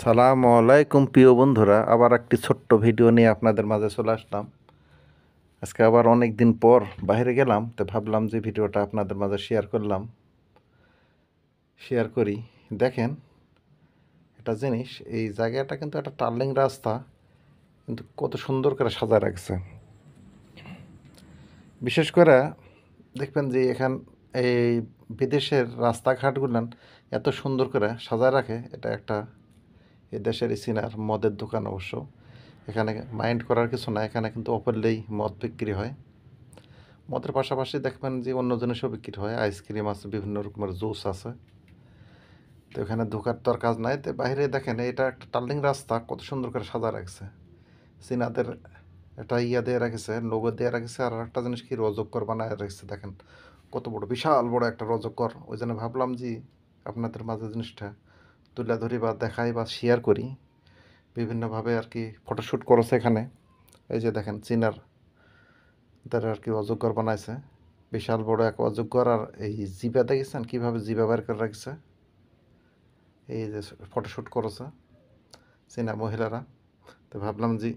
সালামু আলাইকুম প্রিয় বন্ধুরা, আবার একটি ছোট্ট ভিডিও নিয়ে আপনাদের মাঝে চলে আসলাম। আজকে আবার অনেক দিন পর বাইরে গেলাম, তো ভাবলাম যে ভিডিওটা আপনাদের মাঝে শেয়ার করি। দেখেন, একটা জিনিস, এই জায়গাটা কিন্তু একটা টার্লিং রাস্তা, কিন্তু কত সুন্দর করে সাজায় রাখছে। বিশেষ করে দেখবেন যে এই বিদেশের রাস্তাঘাটগুলো এত সুন্দর করে সাজায় রাখে, এটা একটা এই দেশের সিনার মদের দোকান অবশ্য। এখানে মাইন্ড করার কিছু না, এখানে কিন্তু ওপেনলি মদ বিক্রি হয়। মদের পাশাপাশি দেখবেন যে অন্য জিনিসও বিক্রি হয়, আইসক্রিম আছে, বিভিন্ন রকমের জুস আছে। তো এখানে ঢোকার তো আর কাজ নাই, তো বাইরে দেখেন এটা একটা টার্নিং রাস্তা কত সুন্দর করে সাজা রাখছে। চীনাদের একটা ইয়া দিয়ে রাখছে, লোগো দিয়ে রাখছে, আর একটা জিনিস কি রজকর বানায় রাখছে। দেখেন কত বড়, বিশাল বড় একটা রজকর। ওই জন্য ভাবলাম যে আপনাদের মাঝে জিনিসটা তুলে ধরি বা দেখাই বা শেয়ার করি বিভিন্নভাবে আর কি। ফটোশ্যুট করেছে এখানে, এই যে দেখেন চীনার তারা আর কি অজগর বানাইছে, বিশাল বড় এক অজগর। আর এই জিবা দেখেছেন কীভাবে জিবা বের করে রাখছে, এই যে ফটোশ্যুট করেছে চীনা মহিলারা। তো ভাবলাম যে